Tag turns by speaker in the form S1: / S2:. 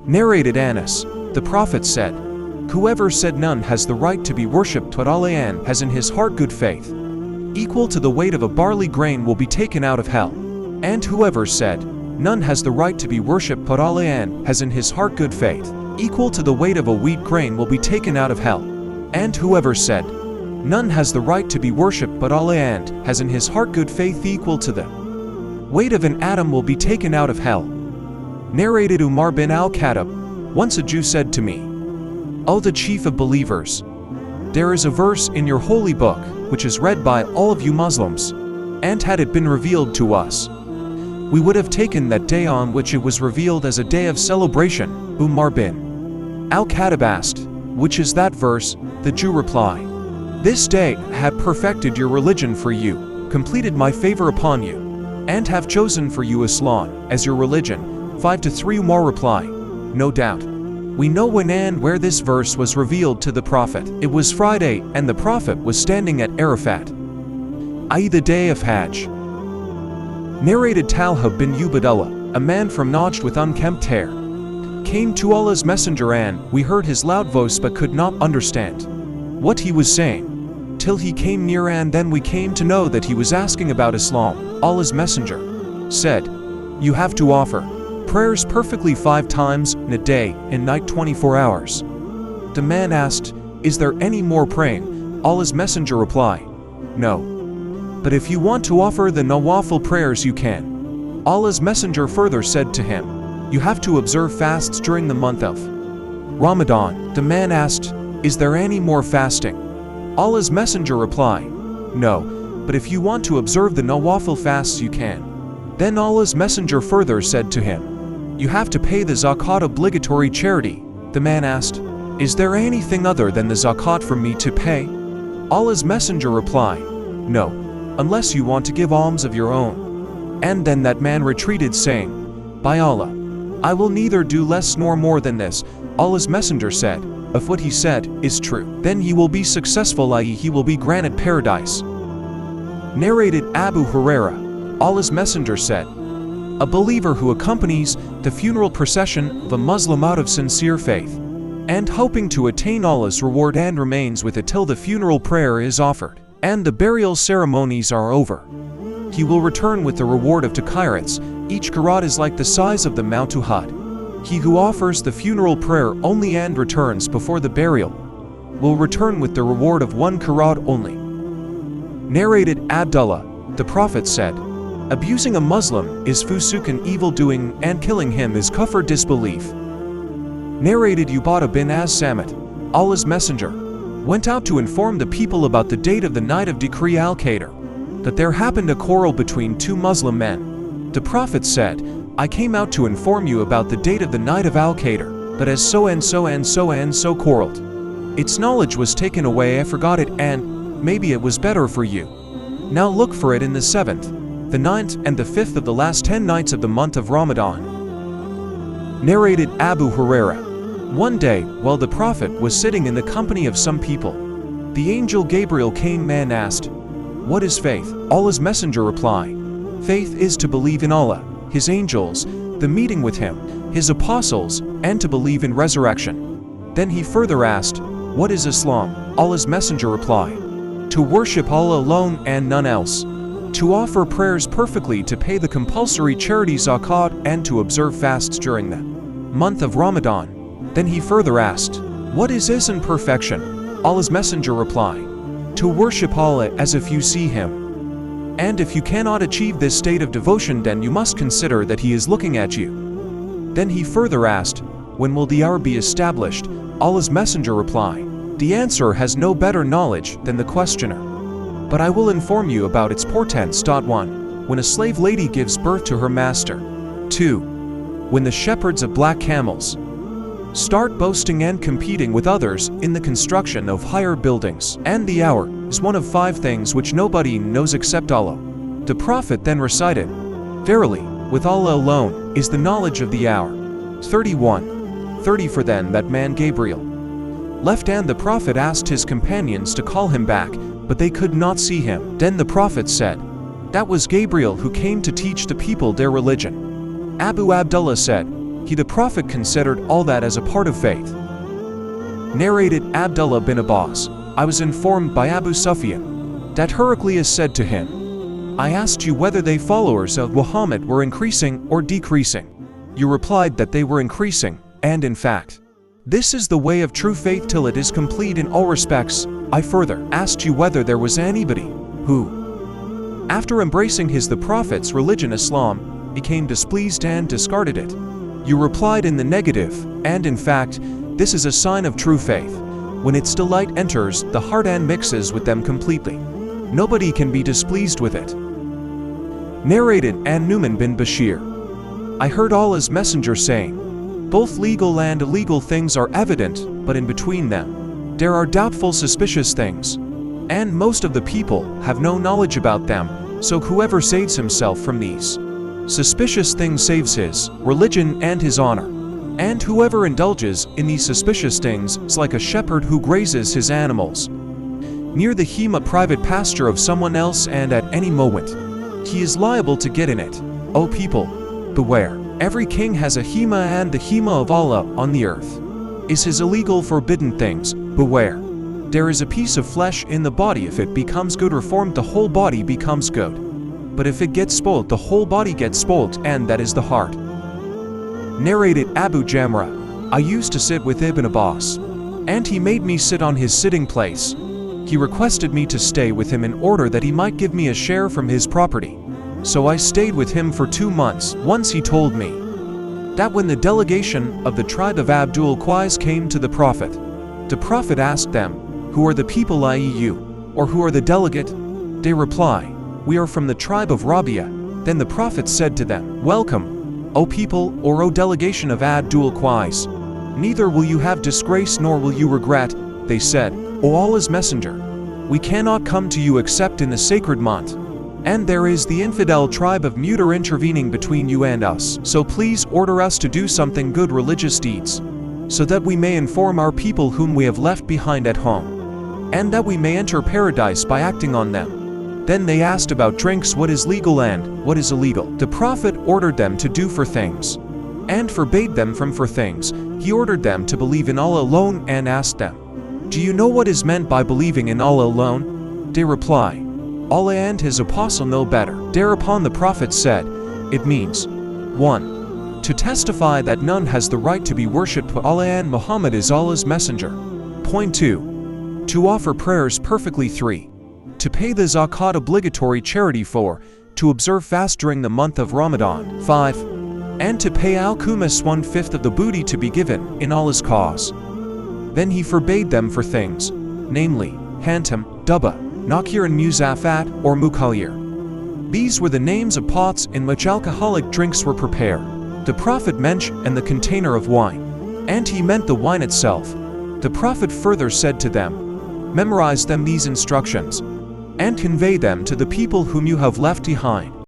S1: Narrated Anas, the Prophet said, "Whoever said none has the right to be worshipped but Allah and has in his heart good faith, equal to the weight of a barley grain will be taken out of hell. And whoever said, none has the right to be worshipped but Allah and has in his heart good faith, equal to the weight of a wheat grain will be taken out of hell. And whoever said, none has the right to be worshipped but Allah and has in his heart good faith equal to the weight of an atom will be taken out of hell." Narrated Umar bin al-Khattab, "Once a Jew said to me, 'O the chief of believers, there is a verse in your holy book, which is read by all of you Muslims, and had it been revealed to us, we would have taken that day on which it was revealed as a day of celebration.' Umar bin al-Khattab asked, 'Which is that verse?' The Jew replied, 'This day have perfected your religion for you, completed my favor upon you, and have chosen for you Islam as your religion.' 5-3 Umar replied, 'No doubt. We know when and where this verse was revealed to the Prophet. It was Friday, and the Prophet was standing at Arafat, i.e. the day of Hajj." Narrated Talha bin Ubaidullah, a man from Najd with unkempt hair, came to Allah's Messenger and we heard his loud voice but could not understand what he was saying, till he came near and then we came to know that he was asking about Islam. Allah's Messenger said, "You have to offer prayers perfectly 5 times in a day and night 24 hours. The man asked, "Is there any more praying?" Allah's Messenger replied, "No. But if you want to offer the nawafil prayers you can." Allah's Messenger further said to him, "You have to observe fasts during the month of Ramadan." The man asked, "Is there any more fasting?" Allah's Messenger replied, "No. But if you want to observe the nawafil fasts you can." Then Allah's Messenger further said to him, "You have to pay the zakat obligatory charity." The man asked, "Is there anything other than the zakat for me to pay?" Allah's Messenger replied, "No, unless you want to give alms of your own." And then that man retreated saying, "By Allah, I will neither do less nor more than this." Allah's Messenger said, "If what he said is true, then he will be successful, i.e. he will be granted paradise." Narrated Abu Huraira, Allah's Messenger said, "A believer who accompanies the funeral procession of a Muslim out of sincere faith, and hoping to attain Allah's reward and remains with it till the funeral prayer is offered, and the burial ceremonies are over, he will return with the reward of 2 qirats. Each qirat is like the size of the Mount Uhud. He who offers the funeral prayer only and returns before the burial will return with the reward of 1 qirat only." Narrated Abdullah, the Prophet said, "Abusing a Muslim is fusuk and evil-doing, and killing him is kufr disbelief." Narrated Ubadah bin as-Samit, Allah's Messenger went out to inform the people about the date of the night of decree al-Qadr, that there happened a quarrel between 2 Muslim men. The Prophet said, "I came out to inform you about the date of the night of al-Qadr, but as so and so and so and so quarreled, its knowledge was taken away, I forgot it, and maybe it was better for you. Now look for it in the 7th, the 9th and the 5th of the last 10 nights of the month of Ramadan." Narrated Abu Huraira, one day, while the Prophet was sitting in the company of some people, the angel Gabriel came and asked, "What is faith?" Allah's Messenger replied, "Faith is to believe in Allah, His angels, the meeting with Him, His apostles, and to believe in resurrection." Then he further asked, "What is Islam?" Allah's Messenger replied, "To worship Allah alone and none else, to offer prayers perfectly, to pay the compulsory charity zakat, and to observe fasts during the month of Ramadan." Then he further asked, "What is Ihsan perfection?" Allah's Messenger replied, "To worship Allah as if you see Him. And if you cannot achieve this state of devotion, then you must consider that He is looking at you." Then he further asked, "When will the hour be established?" Allah's Messenger replied, "The answer has no better knowledge than the questioner. But I will inform you about its portents. 1. When a slave lady gives birth to her master. 2. When the shepherds of black camels start boasting and competing with others in the construction of higher buildings. And the hour is one of 5 things which nobody knows except Allah." The Prophet then recited, "Verily, with Allah alone is the knowledge of the hour." 31:30 For then that man Gabriel left, and the Prophet asked his companions to call him back, but they could not see him. Then the Prophet said, "That was Gabriel who came to teach the people their religion." Abu Abdullah said, He the Prophet considered all that as a part of faith. Narrated Abdullah bin Abbas, I was informed by Abu Sufyan that Heraclius said to him, I asked you whether they followers of Muhammad were increasing or decreasing. You replied that they were increasing, and in fact, this is the way of true faith till it is complete in all respects. I further asked you whether there was anybody who, after embracing the Prophet's religion Islam, became displeased and discarded it. You replied in the negative, and in fact, this is a sign of true faith. When its delight enters the heart and mixes with them completely, nobody can be displeased with it. Narrated An Nu'man bin Bashir, I heard Allah's Messenger saying, both legal and illegal things are evident, but in between them, there are doubtful suspicious things, and most of the people have no knowledge about them, so whoever saves himself from these suspicious things saves his religion and his honor. And whoever indulges in these suspicious things is like a shepherd who grazes his animals near the hema private pasture of someone else, and at any moment, he is liable to get in it. O people, beware. Every king has a hema, and the hema of Allah on the earth is his illegal forbidden things. Beware. There is a piece of flesh in the body. If it becomes good or formed, the whole body becomes good. But if it gets spoiled, the whole body gets spoiled, and that is the heart. Narrated Abu Jamra, I used to sit with Ibn Abbas, and he made me sit on his sitting place. He requested me to stay with him in order that he might give me a share from his property. So I stayed with him for 2 months. Once he told me that when the delegation of the tribe of Abdul Qais came to the Prophet asked them, who are the people, i.e. you, or who are the delegate? They reply, we are from the tribe of Rabia. Then the Prophet said to them, welcome, O people, or O delegation of Abdul Qais. Neither will you have disgrace nor will you regret. They said, O Allah's Messenger, we cannot come to you except in the sacred month, and there is the infidel tribe of Mutar intervening between you and us. So please order us to do something good religious deeds, so that we may inform our people whom we have left behind at home, and that we may enter paradise by acting on them. Then they asked about drinks, what is legal and what is illegal. The Prophet ordered them to do for things, and forbade them from for things. He ordered them to believe in Allah alone and asked them, do you know what is meant by believing in Allah alone? They reply, Allah and His Apostle know better. Thereupon the Prophet said, it means 1. To testify that none has the right to be worshipped but Allah and Muhammad is Allah's Messenger. Point 2. To offer prayers perfectly. 3. To pay the zakat obligatory charity. 4. To observe fast during the month of Ramadan. 5. And to pay al-Khumus 1/5 of the booty to be given in Allah's cause. Then he forbade them for things, namely, Hantam, Dubba, Nakir and Muzafat or Mukalir. These were the names of pots in which alcoholic drinks were prepared. The Prophet mentioned and the container of wine, and he meant the wine itself. The Prophet further said to them, memorize them these instructions, and convey them to the people whom you have left behind.